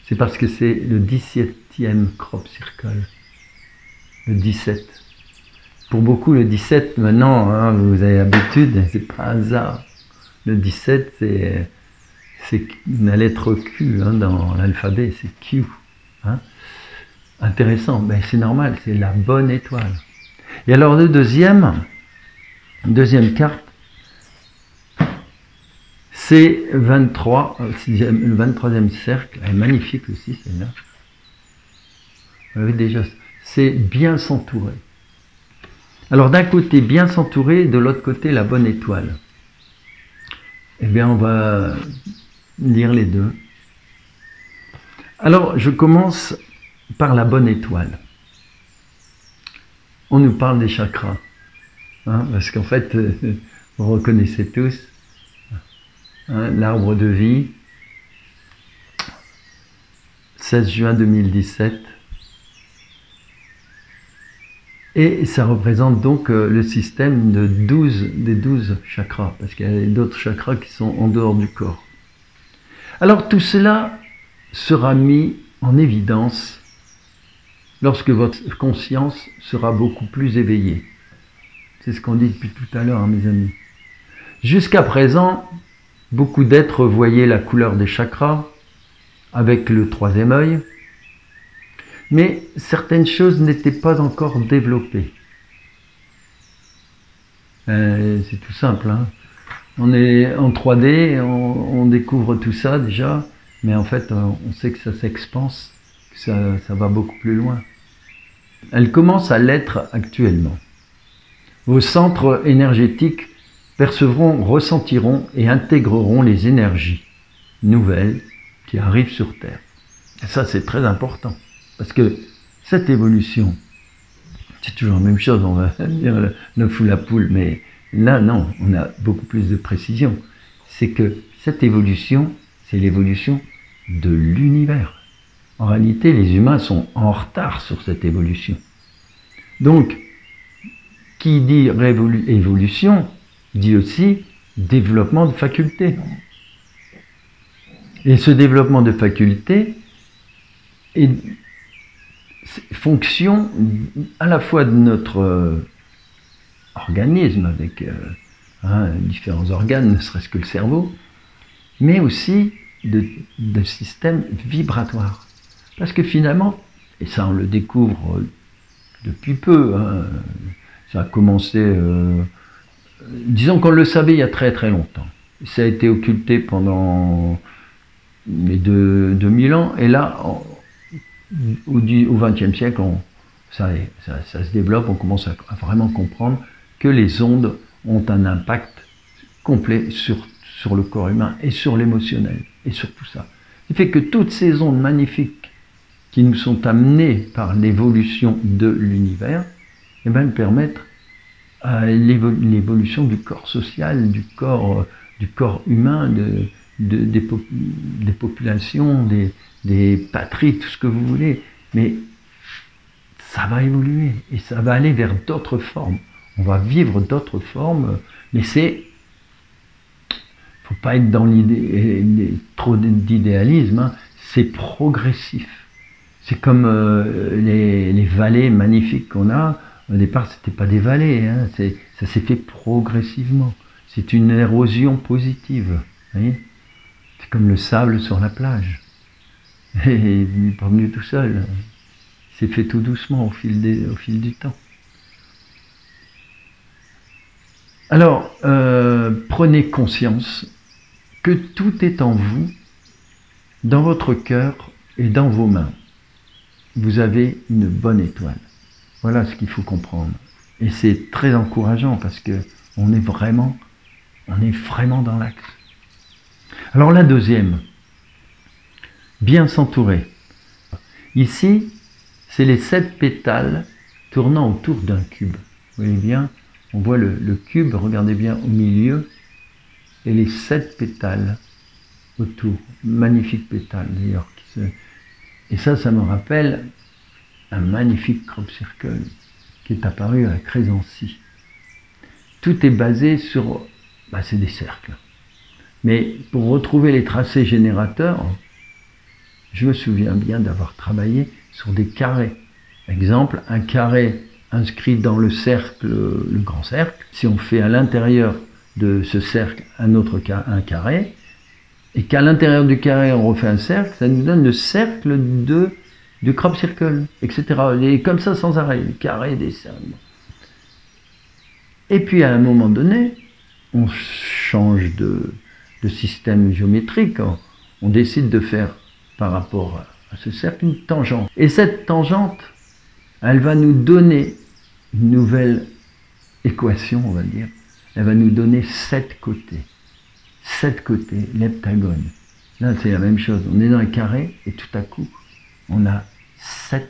C'est parce que c'est le 17e crop circle. Le 17. Pour beaucoup, le 17, maintenant, hein, vous avez l'habitude, c'est pas un hasard. Le 17, c'est une lettre Q hein, dans l'alphabet, c'est Q. Hein. Intéressant, ben, c'est normal, c'est la bonne étoile. Et alors, le deuxième carte, c'est 23, le 23e cercle, elle est magnifique aussi, celle-là. Vous voyez déjà, c'est bien s'entourer. Alors d'un côté, bien s'entourer, de l'autre côté, la bonne étoile. Eh bien, on va lire les deux. Alors, je commence par la bonne étoile. On nous parle des chakras. Hein, parce qu'en fait, vous reconnaissez tous hein, l'arbre de vie, 16 juin 2017. Et ça représente donc le système des 12 chakras, parce qu'il y a d'autres chakras qui sont en dehors du corps. Alors tout cela sera mis en évidence lorsque votre conscience sera beaucoup plus éveillée. C'est ce qu'on dit depuis tout à l'heure, hein, mes amis. Jusqu'à présent, beaucoup d'êtres voyaient la couleur des chakras avec le 3e œil, mais certaines choses n'étaient pas encore développées. C'est tout simple. Hein. On est en 3D, on découvre tout ça déjà, mais en fait, on sait que ça s'expanse, que ça va beaucoup plus loin. Elle commence à l'être actuellement. Vos centres énergétiques percevront, ressentiront et intégreront les énergies nouvelles qui arrivent sur Terre. Et ça, c'est très important. Parce que cette évolution, c'est toujours la même chose, on va dire l'œuf ou la poule, mais là, non, on a beaucoup plus de précision. C'est que cette évolution, c'est l'évolution de l'univers. En réalité, les humains sont en retard sur cette évolution. Donc, qui dit évolution, dit aussi développement de facultés. Et ce développement de facultés fonction à la fois de notre organisme, avec différents organes, ne serait-ce que le cerveau, mais aussi de système vibratoire. Parce que finalement, et ça on le découvre depuis peu, ça a commencé, disons qu'on le savait il y a très très longtemps. Ça a été occulté pendant les 2000 ans, et là, au XXe siècle, ça se développe, on commence à vraiment comprendre que les ondes ont un impact complet sur le corps humain et sur l'émotionnel et sur tout ça. Ce qui fait que toutes ces ondes magnifiques qui nous sont amenées par l'évolution de l'univers, eh ben, elles permettent l'évolution du corps social, du corps humain, des populations, des patries, tout ce que vous voulez. Mais ça va évoluer et ça va aller vers d'autres formes. On va vivre d'autres formes, mais c'est... faut pas être dans trop d'idéalisme, hein. C'est progressif. C'est comme les vallées magnifiques qu'on a. Au départ, c'était pas des vallées, hein. Ça s'est fait progressivement. C'est une érosion positive. C'est comme le sable sur la plage. Et il n'est pas venu tout seul. Il s'est fait tout doucement au fil du temps. Alors, prenez conscience que tout est en vous, dans votre cœur et dans vos mains. Vous avez une bonne étoile. Voilà ce qu'il faut comprendre. Et c'est très encourageant parce que on est vraiment dans l'axe. Alors la deuxième, bien s'entourer. Ici, c'est les 7 pétales tournant autour d'un cube. Vous voyez bien, on voit le cube, regardez bien au milieu, et les 7 pétales autour. Magnifiques pétales d'ailleurs. Et ça me rappelle un magnifique crop circle qui est apparu à Crésancy. Tout est basé sur... c'est des cercles. Mais pour retrouver les tracés générateurs, je me souviens bien d'avoir travaillé sur des carrés. Exemple, un carré inscrit dans le cercle, le grand cercle. Si on fait à l'intérieur de ce cercle un carré, et qu'à l'intérieur du carré on refait un cercle, ça nous donne le cercle du crop circle, etc. Et comme ça sans arrêt, les carrés, des cercles. Et puis à un moment donné, on change de système géométrique, on décide de faire par rapport à ce cercle une tangente. Et cette tangente, elle va nous donner une nouvelle équation, on va dire. Elle va nous donner 7 côtés. 7 côtés, l'heptagone. Là, c'est la même chose. On est dans un carré et tout à coup, on a 7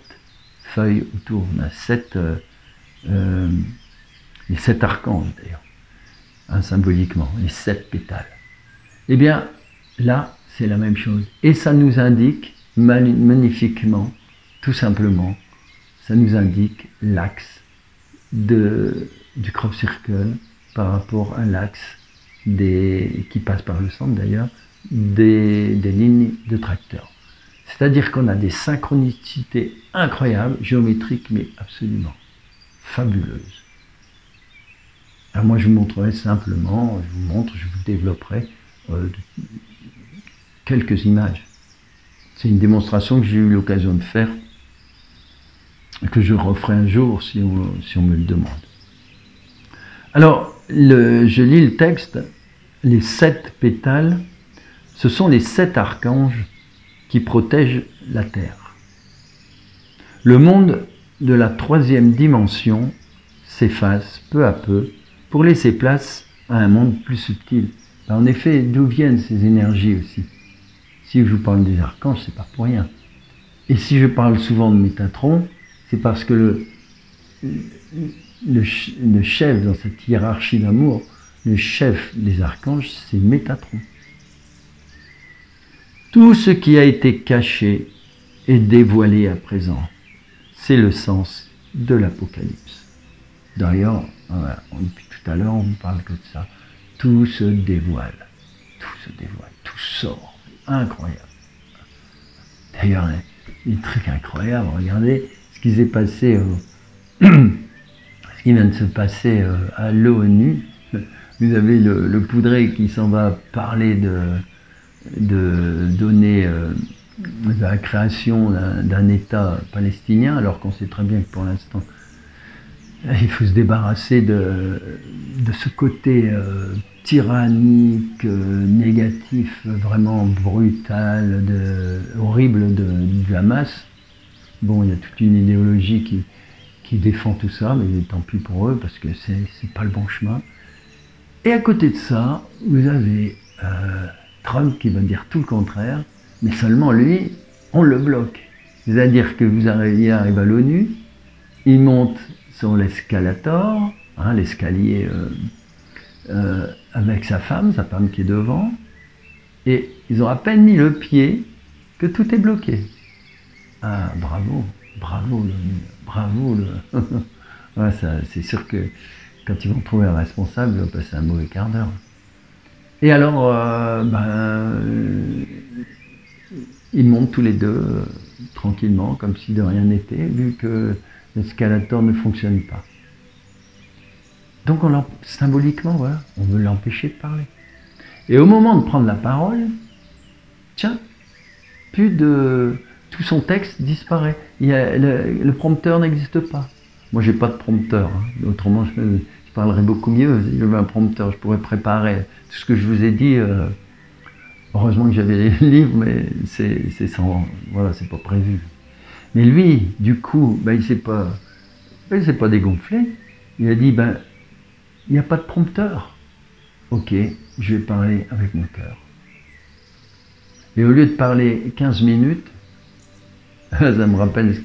feuilles autour. On a 7, les 7 archanges d'ailleurs, hein, symboliquement, les 7 pétales. Eh bien, là, c'est la même chose. Et ça nous indique magnifiquement, tout simplement, ça nous indique l'axe du crop circle par rapport à l'axe qui passe par le centre d'ailleurs, des lignes de tracteur. C'est-à-dire qu'on a des synchronicités incroyables, géométriques, mais absolument fabuleuses. Alors moi je vous montrerai simplement, je vous développerai quelques images. C'est une démonstration que j'ai eu l'occasion de faire, que je referai un jour si on me le demande. Alors, je lis le texte, les 7 pétales, ce sont les 7 archanges qui protègent la Terre. Le monde de la 3e dimension s'efface peu à peu pour laisser place à un monde plus subtil. En effet, d'où viennent ces énergies aussi? Si je vous parle des archanges, c'est pas pour rien. Et si je parle souvent de Métatron, c'est parce que le chef dans cette hiérarchie d'amour, le chef des archanges, c'est Métatron. Tout ce qui a été caché est dévoilé à présent. C'est le sens de l'Apocalypse. D'ailleurs, depuis tout à l'heure, on ne parle que de ça. Tout se dévoile, tout sort. Incroyable. D'ailleurs, des trucs incroyables, regardez, ce qui s'est passé, ce qui vient de se passer à l'ONU. Vous avez le Poudré qui s'en va parler de donner de la création d'un État palestinien, alors qu'on sait très bien que pour l'instant, il faut se débarrasser de ce côté tyrannique, négatif, vraiment brutal, horrible du Hamas. Bon, il y a toute une idéologie qui défend tout ça, mais tant pis pour eux, parce que c'est pas le bon chemin. Et à côté de ça, vous avez Trump qui va dire tout le contraire, mais seulement lui, on le bloque. C'est-à-dire que il arrive à l'ONU, il monte sur l'escalator, hein, l'escalier avec sa femme qui est devant, et ils ont à peine mis le pied que tout est bloqué. Ah, bravo, bravo, bravo. Ouais, c'est sûr que quand ils vont trouver un responsable, ils vont passer un mauvais quart d'heure. Et alors, ils montent tous les deux, tranquillement, comme si de rien n'était, vu que l'escalator ne fonctionne pas. Donc, symboliquement, voilà, on veut l'empêcher de parler. Et au moment de prendre la parole, tiens, tout son texte disparaît. Le prompteur n'existe pas. Moi, j'ai pas de prompteur. Hein. Autrement, je parlerais beaucoup mieux. Si j'avais un prompteur, je pourrais préparer tout ce que je vous ai dit. Heureusement que j'avais les livres, mais c'est sans, voilà, c'est pas prévu. Mais lui, du coup, il s'est pas dégonflé. Il a dit, il n'y a pas de prompteur. Ok, je vais parler avec mon cœur. Et au lieu de parler 15 minutes, ça me rappelle ce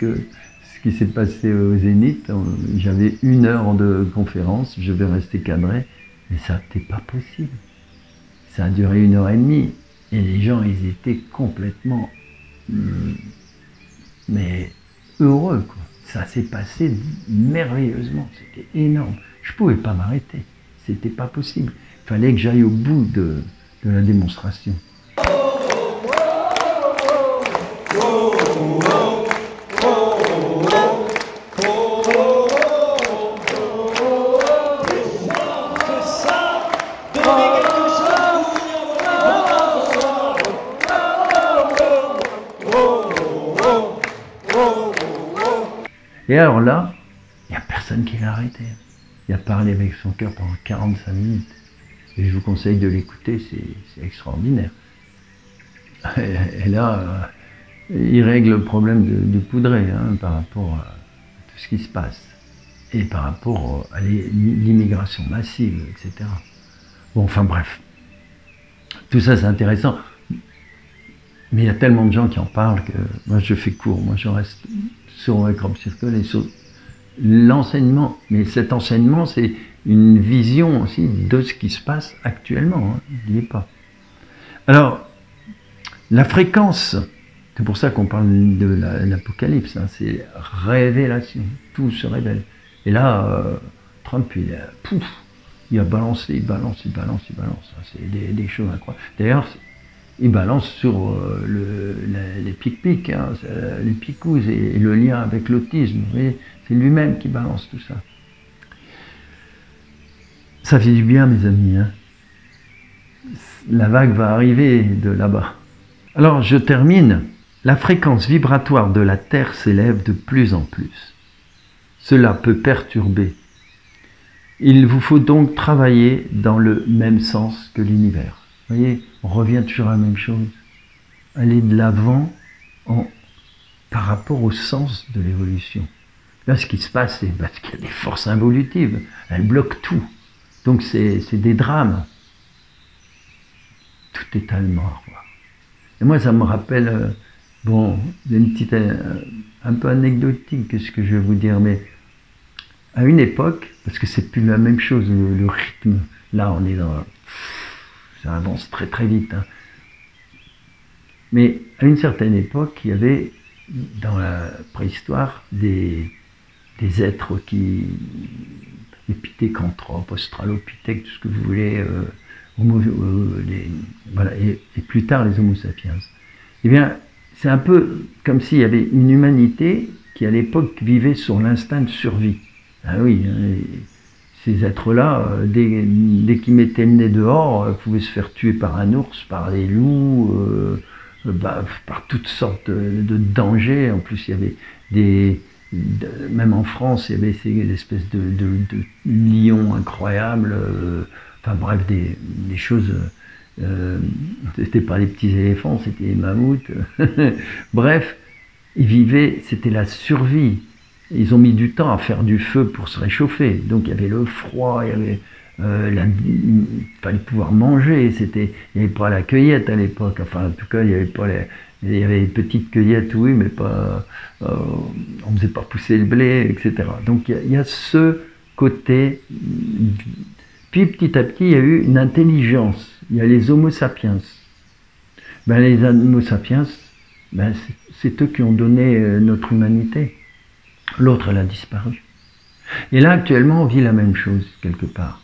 qui s'est passé au Zénith. J'avais 1 heure de conférence, je vais rester cadré, mais ça n'était pas possible. Ça a duré 1 heure et demie, et les gens, ils étaient complètement, mais heureux, quoi. Ça s'est passé merveilleusement, c'était énorme. Je ne pouvais pas m'arrêter, c'était pas possible. Il fallait que j'aille au bout de la démonstration. Et alors là, il n'y a personne qui l'a arrêté. Il a parlé avec son cœur pendant 45 minutes. Et je vous conseille de l'écouter, c'est extraordinaire. Et là, il règle le problème du Poudré, hein, par rapport à tout ce qui se passe. Et par rapport à l'immigration massive, etc. Bon, enfin bref. Tout ça, c'est intéressant. Mais il y a tellement de gens qui en parlent que moi, je fais court. Moi, je reste sur Wake Up Circle et sur l'enseignement. Mais cet enseignement, c'est une vision aussi de ce qui se passe actuellement. Hein, n'oubliez pas. Alors, la fréquence, c'est pour ça qu'on parle de l'apocalypse, hein, c'est révélation. Tout se révèle. Et là, Trump, il a balancé, il balance. C'est des choses incroyables. D'ailleurs, il balance sur les pic-pics, hein, les picouses et le lien avec l'autisme. Vous voyez, c'est lui-même qui balance tout ça. Ça fait du bien, mes amis. Hein. La vague va arriver de là-bas. Alors, je termine. La fréquence vibratoire de la Terre s'élève de plus en plus. Cela peut perturber. Il vous faut donc travailler dans le même sens que l'univers. Vous voyez, on revient toujours à la même chose. Aller de l'avant par rapport au sens de l'évolution. Là, ce qui se passe, c'est parce qu'il y a des forces involutives. Elles bloquent tout. Donc, c'est des drames. Tout est tellement à revoir. Et moi, ça me rappelle, bon, une petite, un peu anecdotique, ce que je vais vous dire, mais à une époque, parce que c'est plus la même chose, le rythme, là, on est dans... Ça avance très très vite. Hein. Mais à une certaine époque, il y avait dans la préhistoire des êtres les pithécanthropes, australopithèques, tout ce que vous voulez, voilà, et plus tard les homo sapiens. Eh bien, c'est un peu comme s'il y avait une humanité qui à l'époque vivaient sur l'instinct de survie. Ah oui, ces êtres-là, dès qu'ils mettaient le nez dehors, pouvaient se faire tuer par un ours, par des loups, par toutes sortes de dangers. En plus, il y avait même en France, il y avait ces espèces de lions incroyables. Enfin bref, des choses. C'était pas les petits éléphants, c'était les mammouths. Bref, ils vivaient, c'était la survie. Ils ont mis du temps à faire du feu pour se réchauffer. Donc il y avait le froid, il y avait il fallait pouvoir manger. Il n'y avait pas la cueillette à l'époque. Enfin, en tout cas, il y avait des petites cueillettes, oui, mais pas. On ne faisait pas pousser le blé, etc. Donc il y a ce côté. Puis petit à petit, il y a eu une intelligence. Il y a les Homo sapiens. Ben, les Homo sapiens, ben, c'est eux qui ont donné notre humanité. L'autre, elle a disparu. Et là, actuellement, on vit la même chose, quelque part.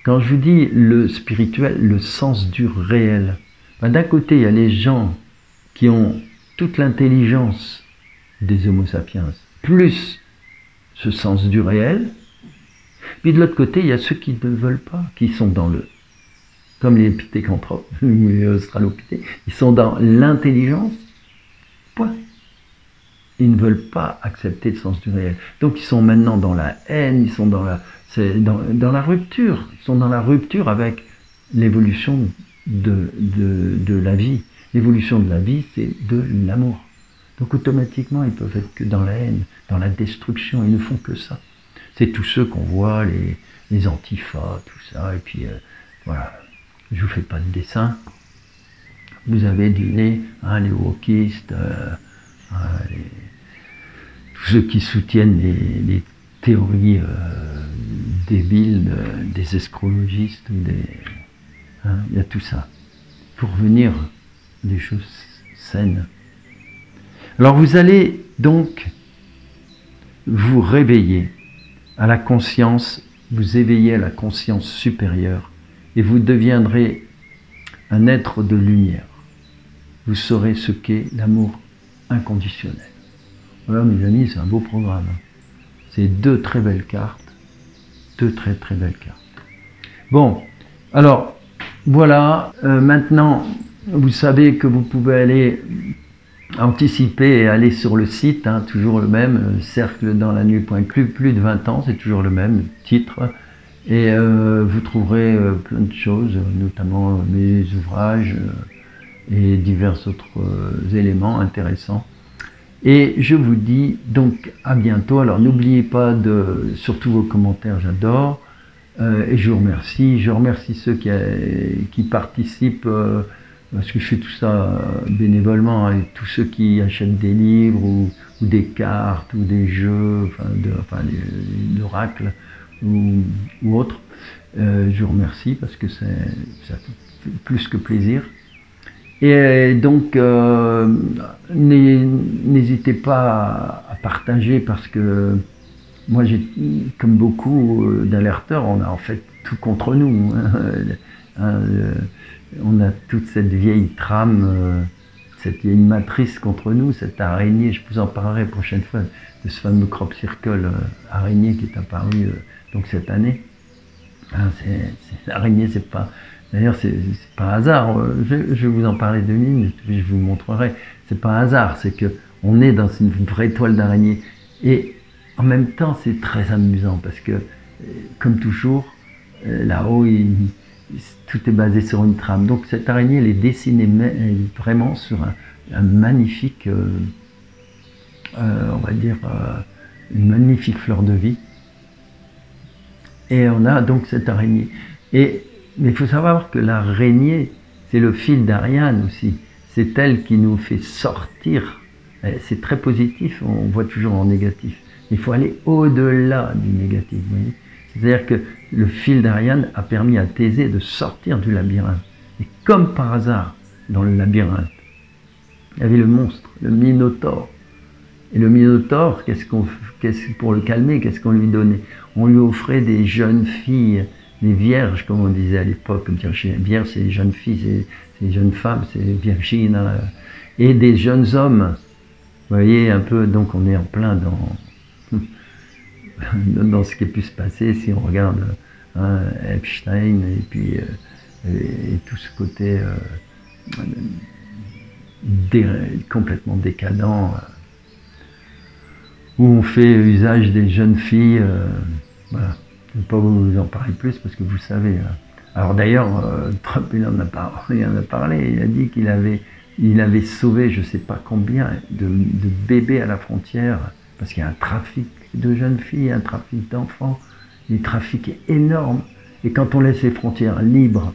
Quand je vous dis le spirituel, le sens du réel, ben, d'un côté, il y a les gens qui ont toute l'intelligence des Homo sapiens, plus ce sens du réel. Puis de l'autre côté, il y a ceux qui ne veulent pas, qui sont dans le... Comme les pithécanthropes, ou les australopithèques, ils sont dans l'intelligence, point. Ils ne veulent pas accepter le sens du réel. Donc ils sont maintenant dans la haine, ils sont dans la rupture. Ils sont dans la rupture avec l'évolution de la vie. L'évolution de la vie, c'est de l'amour. Donc automatiquement, ils peuvent être que dans la haine, dans la destruction. Ils ne font que ça. C'est tous ceux qu'on voit, les antifas, tout ça. Et puis voilà, je ne vous fais pas de dessin. Vous avez du nez, hein, les wokistes, tous ceux qui soutiennent les théories débiles des astrologistes, hein, il y a tout ça. Pour revenir des choses saines. Alors vous allez donc vous réveiller à la conscience, vous éveiller à la conscience supérieure et vous deviendrez un être de lumière. Vous saurez ce qu'est l'amour inconditionnel. Voilà mes amis, c'est un beau programme. C'est deux très belles cartes. Deux très très belles cartes. Bon, alors voilà, maintenant vous savez que vous pouvez aller anticiper et aller sur le site, hein, toujours le même, cercledanslannuit.club, plus de 20 ans, c'est toujours le même titre. Et vous trouverez plein de choses, notamment mes ouvrages et divers autres éléments intéressants. Et je vous dis donc à bientôt. Alors n'oubliez pas surtout vos commentaires, j'adore. Et je vous remercie. Je remercie ceux qui participent, parce que je fais tout ça bénévolement, et tous ceux qui achètent des livres ou des cartes ou des jeux, enfin l'oracle ou autres. Je vous remercie parce que ça fait plus que plaisir. Et donc, n'hésitez pas à partager parce que moi, comme beaucoup d'alerteurs, on a en fait tout contre nous. On a toute cette vieille trame, cette vieille matrice contre nous, cette araignée. Je vous en parlerai la prochaine fois de ce fameux crop circle araignée qui est apparu donc cette année. Hein, l'araignée, c'est pas... D'ailleurs, c'est pas un hasard. Je vais vous en parler 2 minutes, puis je vous montrerai. C'est pas un hasard, c'est que on est dans une vraie toile d'araignée. Et en même temps, c'est très amusant parce que, comme toujours, là-haut, tout est basé sur une trame. Donc cette araignée, elle est dessinée vraiment sur un magnifique, on va dire, une magnifique fleur de vie. Et on a donc cette araignée. Mais il faut savoir que l'araignée, c'est le fil d'Ariane aussi. C'est elle qui nous fait sortir. C'est très positif, on voit toujours en négatif. Il faut aller au-delà du négatif. C'est-à-dire que le fil d'Ariane a permis à Thésée de sortir du labyrinthe. Et comme par hasard, dans le labyrinthe, il y avait le monstre, le Minotaure. Et le Minotaure, pour le calmer, qu'est-ce qu'on lui donnait? On lui offrait des jeunes filles, des vierges, comme on disait à l'époque. Vierges, c'est les jeunes filles, c'est les jeunes femmes, c'est virgines. Et des jeunes hommes. voyez un peu, donc on est en plein dans ce qui a pu se passer si on regarde hein, Epstein et puis et tout ce côté complètement décadent où on fait usage des jeunes filles. Voilà. Je ne vais pas vous en parler plus parce que vous savez. Alors d'ailleurs, Trump il en a parlé. Il a dit qu'il avait sauvé je ne sais pas combien de bébés à la frontière parce qu'il y a un trafic de jeunes filles, un trafic d'enfants, un trafic énorme. Et quand on laisse les frontières libres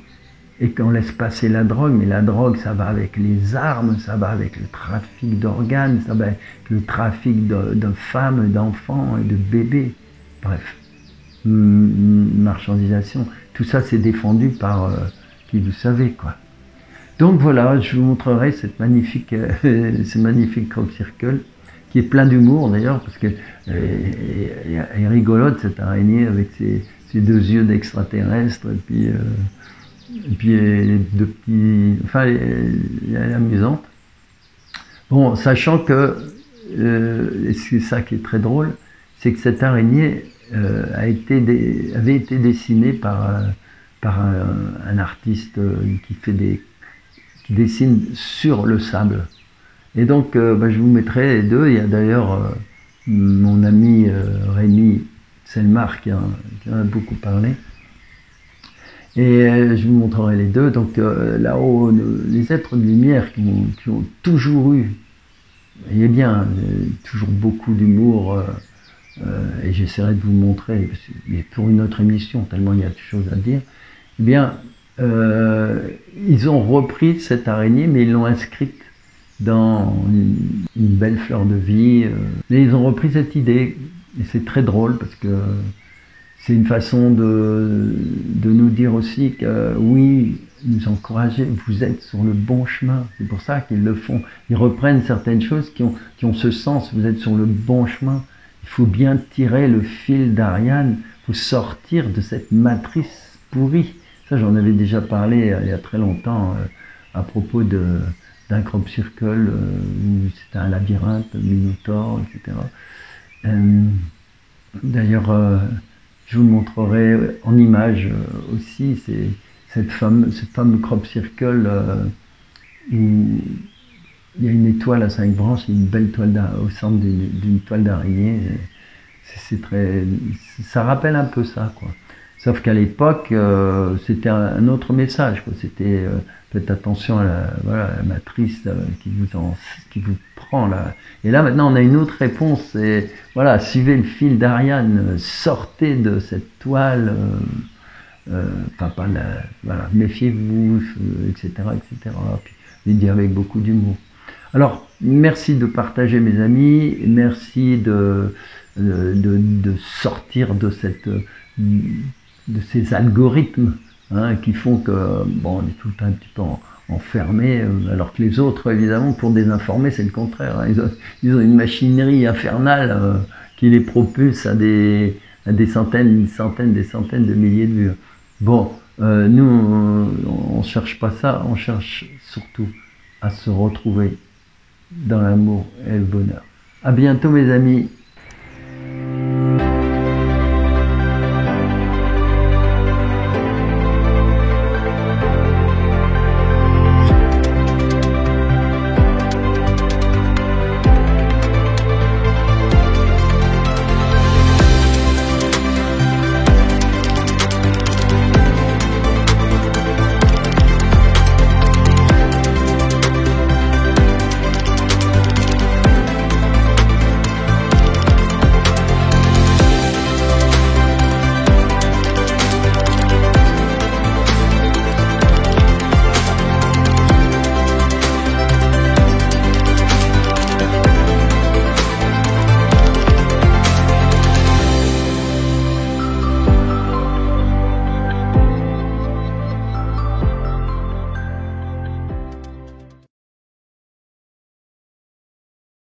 et qu'on laisse passer la drogue, mais la drogue ça va avec les armes, ça va avec le trafic d'organes, ça va avec le trafic de femmes, d'enfants et de bébés. Bref, marchandisation, tout ça c'est défendu par qui vous savez quoi. Donc voilà, je vous montrerai ce magnifique crop circle qui est plein d'humour d'ailleurs parce que est rigolote cette araignée avec ses deux yeux d'extraterrestre et puis de petits, enfin elle est amusante. Bon, sachant que c'est ça qui est très drôle, c'est que cette araignée avait été dessinée par un artiste qui dessine sur le sable. Et donc, je vous mettrai les deux. Il y a d'ailleurs mon ami Rémi Selmar qui en a beaucoup parlé. Et je vous montrerai les deux. Donc là-haut, les êtres de lumière qui ont toujours eu, voyez bien, toujours beaucoup d'humour. Et j'essaierai de vous montrer, mais pour une autre émission, tellement il y a de choses à dire. Eh bien, ils ont repris cette araignée, mais ils l'ont inscrite dans une belle fleur de vie. Et ils ont repris cette idée, et c'est très drôle parce que c'est une façon de nous dire aussi que oui, nous encourager, vous êtes sur le bon chemin. C'est pour ça qu'ils le font. Ils reprennent certaines choses qui ont ce sens, vous êtes sur le bon chemin. Il faut bien tirer le fil d'Ariane, il faut sortir de cette matrice pourrie. Ça, j'en avais déjà parlé il y a très longtemps à propos d'un crop circle où c'était un labyrinthe, Minotaure, etc. D'ailleurs, je vous le montrerai en image aussi, c'est ce fameux crop circle où il y a une étoile à 5 branches, une belle toile au centre d'une toile d'araignée. Ça rappelle un peu ça, quoi. Sauf qu'à l'époque, c'était un autre message, quoi. C'était faites attention à la matrice qui vous prend là. Et là maintenant, on a une autre réponse. C'est voilà, suivez le fil d'Ariane, sortez de cette toile. Voilà, méfiez-vous, etc., etc. Puis, il dit avec beaucoup d'humour. Alors, merci de partager, mes amis. Merci de sortir de ces algorithmes qui font que bon, on est tout un petit peu enfermé, alors que les autres, évidemment, pour désinformer, c'est le contraire. Ils ont une machinerie infernale qui les propulse à des centaines, des centaines de milliers de vues. Bon, nous, on ne cherche pas ça, on cherche surtout à se retrouver dans l'amour et le bonheur. À bientôt, mes amis.